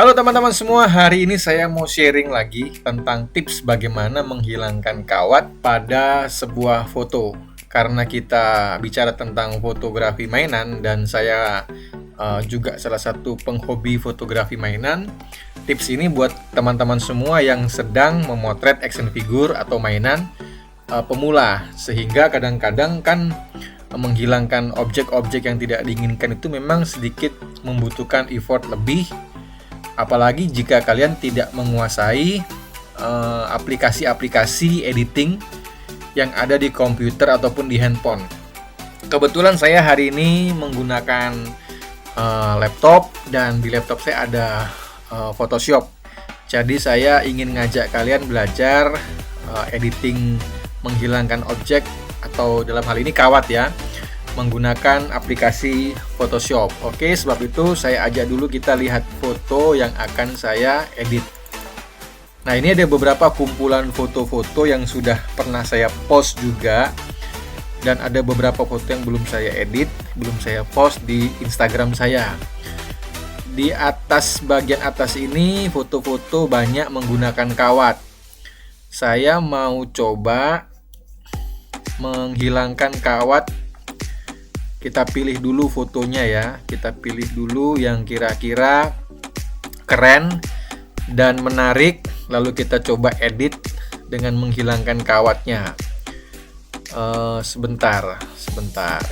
Halo teman-teman semua, hari ini saya mau sharing lagi tentang tips bagaimana menghilangkan kawat pada sebuah foto. Karena kita bicara tentang fotografi mainan dan saya juga salah satu penghobi fotografi mainan. Tips ini buat teman-teman semua yang sedang memotret action figure atau mainan pemula, sehingga kadang-kadang kan menghilangkan objek-objek yang tidak diinginkan itu memang sedikit membutuhkan effort lebih. Apalagi jika kalian tidak menguasai aplikasi-aplikasi editing yang ada di komputer ataupun di handphone. Kebetulan saya hari ini menggunakan laptop dan di laptop saya ada Photoshop. Jadi saya ingin ngajak kalian belajar editing menghilangkan objek atau dalam hal ini kawat ya, menggunakan aplikasi Photoshop. Oke, sebab itu saya ajak dulu kita lihat foto yang akan saya edit. Nah, ini ada beberapa kumpulan foto-foto yang sudah pernah saya post juga, dan ada beberapa foto yang belum saya edit, belum saya post di Instagram saya. Di atas bagian atas ini foto-foto banyak menggunakan kawat. Saya mau coba menghilangkan kawat. Kita pilih dulu fotonya ya, kita pilih dulu yang kira-kira keren dan menarik, lalu kita coba edit dengan menghilangkan kawatnya. Sebentar,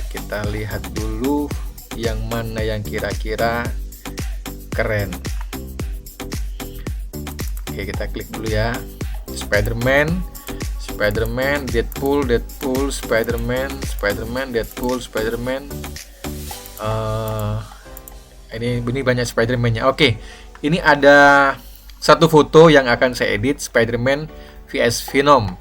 kita lihat dulu yang mana yang kira-kira keren. Oke, kita klik dulu ya, Spider-Man, Deadpool, Spider-Man, Deadpool, Spider-Man. Ini banyak Spider-Man-nya. Oke, ini ada satu foto yang akan saya edit, Spider-Man vs Venom.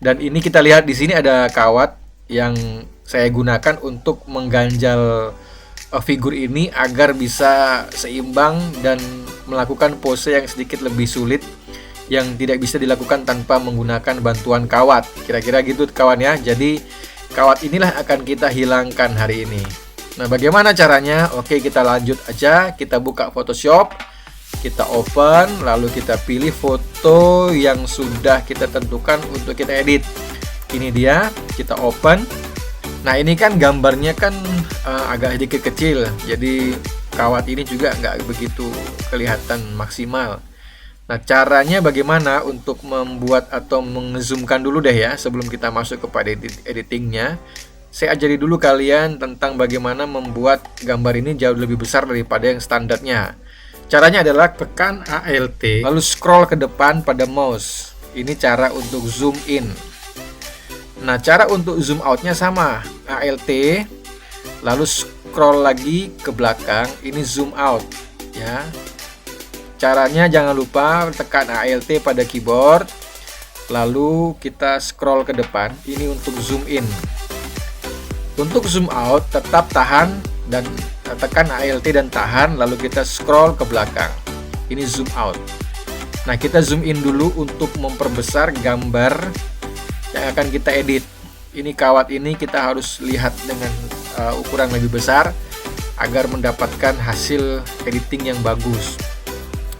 Dan ini kita lihat di sini ada kawat yang saya gunakan untuk mengganjal figur ini agar bisa seimbang dan melakukan pose yang sedikit lebih sulit, yang tidak bisa dilakukan tanpa menggunakan bantuan kawat. Kira-kira gitu kawan ya. Jadi kawat inilah akan kita hilangkan hari ini. Nah, bagaimana caranya? Oke, kita lanjut aja. Kita buka Photoshop, kita open, lalu kita pilih foto yang sudah kita tentukan untuk kita edit. Ini dia, kita open. Nah, ini kan gambarnya kan agak sedikit kecil, jadi kawat ini juga nggak begitu kelihatan maksimal. Nah, caranya bagaimana untuk membuat atau mengezoomkan dulu deh ya, sebelum kita masuk kepada editingnya. Saya ajari dulu kalian tentang bagaimana membuat gambar ini jauh lebih besar daripada yang standarnya. Caranya adalah tekan Alt, lalu scroll ke depan pada mouse. Ini cara untuk zoom in. Nah, cara untuk zoom outnya sama, Alt, lalu scroll lagi ke belakang, ini zoom out ya. Caranya jangan lupa tekan Alt pada keyboard, lalu kita scroll ke depan, ini untuk zoom in. Untuk zoom out tetap tahan dan tekan Alt dan tahan, lalu kita scroll ke belakang, ini zoom out. Nah, kita zoom in dulu untuk memperbesar gambar yang akan kita edit. Ini kawat ini kita harus lihat dengan ukuran lebih besar agar mendapatkan hasil editing yang bagus.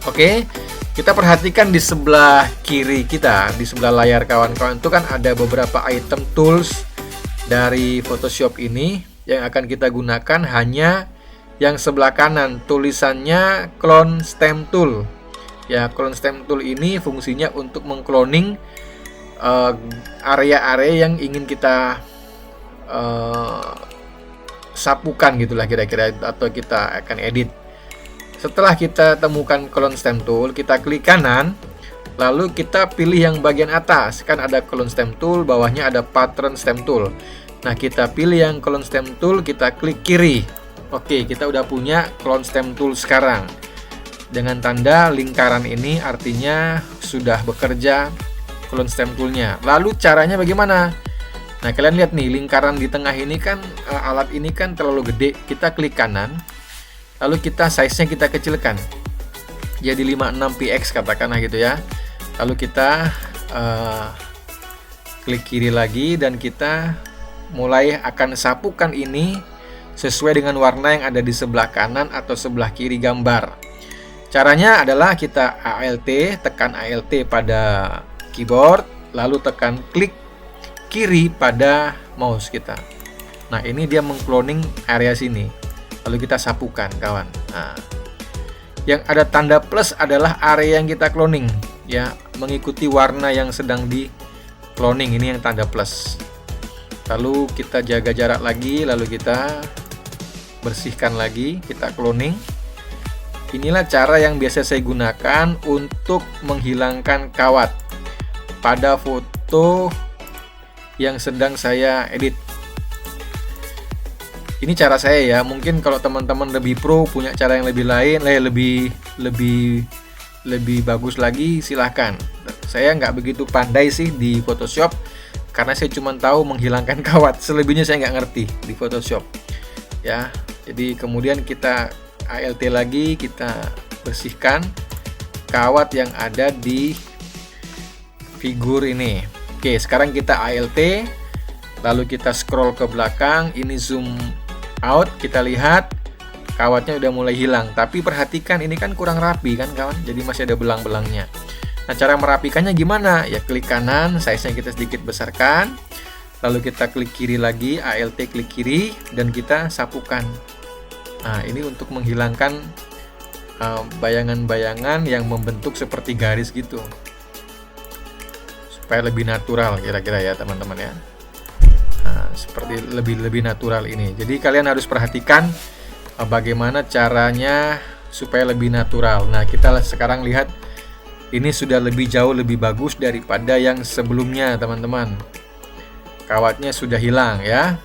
Oke, kita perhatikan di sebelah kiri kita, di sebelah layar kawan-kawan itu kan ada beberapa item tools dari Photoshop ini yang akan kita gunakan. Hanya yang sebelah kanan tulisannya Clone Stamp Tool. Ya, Clone Stamp Tool ini fungsinya untuk mengcloning area-area yang ingin kita sapukan gitulah kira-kira, atau kita akan edit. Setelah kita temukan Clone Stamp Tool, kita klik kanan, lalu kita pilih yang bagian atas. Kan ada Clone Stamp Tool, bawahnya ada Pattern Stamp Tool. Nah, kita pilih yang Clone Stamp Tool, kita klik kiri. Oke, kita udah punya Clone Stamp Tool sekarang. Dengan tanda lingkaran ini artinya sudah bekerja Clone Stamp Tool-nya. Lalu caranya bagaimana? Nah, kalian lihat nih, lingkaran di tengah ini kan, alat ini kan terlalu gede. Kita klik kanan, lalu kita size-nya kita kecilkan jadi 56px katakanlah gitu ya. Lalu kita klik kiri lagi dan kita mulai akan sapukan ini sesuai dengan warna yang ada di sebelah kanan atau sebelah kiri gambar. Caranya adalah kita ALT, tekan ALT pada keyboard, lalu tekan klik kiri pada mouse kita. Nah, ini dia mengcloning area sini. Lalu kita sapukan, kawan. Nah, yang ada tanda plus adalah area yang kita cloning, ya, mengikuti warna yang sedang di cloning. Ini yang tanda plus. Lalu kita jaga jarak lagi, lalu kita bersihkan lagi, kita cloning. Inilah cara yang biasa saya gunakan untuk menghilangkan kawat pada foto yang sedang saya edit. Ini cara saya ya. Mungkin kalau teman-teman lebih pro, punya cara yang lebih lain, lebih bagus lagi, silahkan. Saya nggak begitu pandai sih di Photoshop, karena saya cuma tahu menghilangkan kawat. Selebihnya saya nggak ngerti di Photoshop. Ya, jadi kemudian kita ALT lagi, kita bersihkan kawat yang ada di figur ini. Oke, sekarang kita ALT, lalu kita scroll ke belakang, ini zoom out, kita lihat kawatnya udah mulai hilang. Tapi perhatikan, ini kan kurang rapi kan kawan, jadi masih ada belang-belangnya. Nah, cara merapikannya gimana? Ya klik kanan, size-nya kita sedikit besarkan, lalu kita klik kiri lagi, ALT klik kiri, dan kita sapukan. Nah, ini untuk menghilangkan bayangan-bayangan yang membentuk seperti garis gitu, supaya lebih natural kira-kira ya teman-teman ya. Nah, seperti lebih natural ini. Jadi kalian harus perhatikan bagaimana caranya supaya lebih natural. Nah, kita sekarang lihat ini sudah lebih jauh lebih bagus daripada yang sebelumnya teman-teman. Kawatnya sudah hilang ya.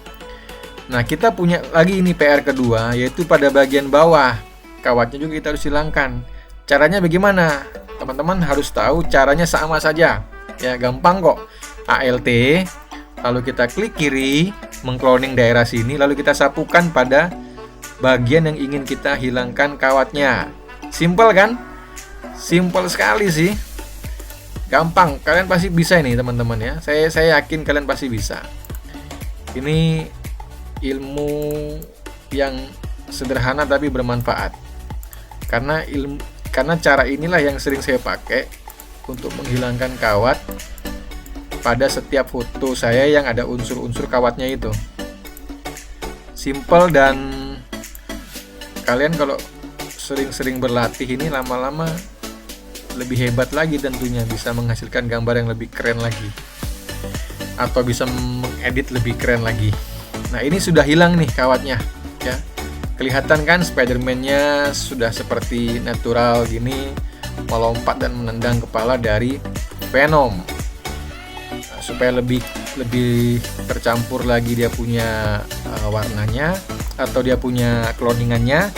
Nah, kita punya lagi ini PR kedua, yaitu pada bagian bawah. Kawatnya juga kita harus hilangkan. Caranya bagaimana? Teman-teman harus tahu caranya sama saja. Ya, gampang kok. ALT, lalu kita klik kiri, mengcloning daerah sini, lalu kita sapukan pada bagian yang ingin kita hilangkan kawatnya. Simple kan? Simple sekali sih. Gampang, kalian pasti bisa ini teman-teman ya. Saya yakin kalian pasti bisa. Ini ilmu yang sederhana tapi bermanfaat, karena cara inilah yang sering saya pakai untuk menghilangkan kawat pada setiap foto saya yang ada unsur-unsur kawatnya itu. Simple, dan kalian kalau sering-sering berlatih ini lama-lama lebih hebat lagi, tentunya bisa menghasilkan gambar yang lebih keren lagi, atau bisa mengedit lebih keren lagi. Nah, ini sudah hilang nih kawatnya ya. Kelihatan kan Spider-Man-nya sudah seperti natural gini, melompat dan menendang kepala dari Venom. Nah, supaya lebih tercampur lagi dia punya warnanya, atau dia punya cloningannya,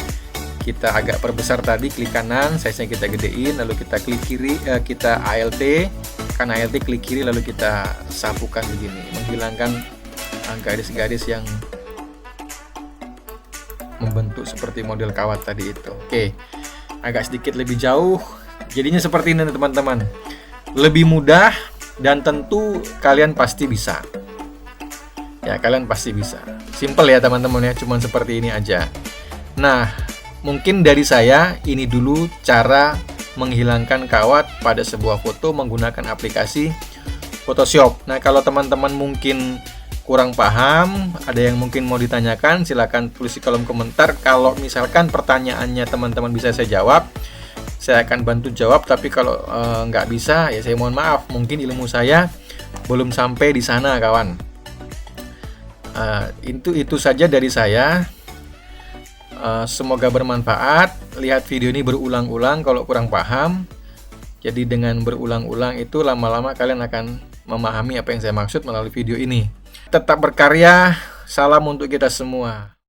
kita agak perbesar tadi, klik kanan, size-nya kita gedein, lalu kita klik kiri, kita ALT, kan ALT klik kiri, lalu kita sapukan begini, menghilangkan garis-garis yang membentuk seperti model kawat tadi itu. Oke, agak sedikit lebih jauh, jadinya seperti ini teman-teman. Lebih mudah, dan tentu kalian pasti bisa. Ya, kalian pasti bisa. Simple ya teman-teman ya, cuman seperti ini aja. Nah, mungkin dari saya ini dulu cara menghilangkan kawat pada sebuah foto menggunakan aplikasi Photoshop. Nah, kalau teman-teman mungkin kurang paham, ada yang mungkin mau ditanyakan, silahkan tulis di kolom komentar. Kalau misalkan pertanyaannya teman-teman bisa saya jawab, saya akan bantu jawab. Tapi kalau nggak bisa, ya saya mohon maaf, mungkin ilmu saya belum sampai di sana kawan. Itu saja dari saya. Semoga bermanfaat. Lihat video ini berulang-ulang kalau kurang paham. Jadi dengan berulang-ulang itu lama-lama kalian akan memahami apa yang saya maksud melalui video ini. Tetap berkarya, salam untuk kita semua.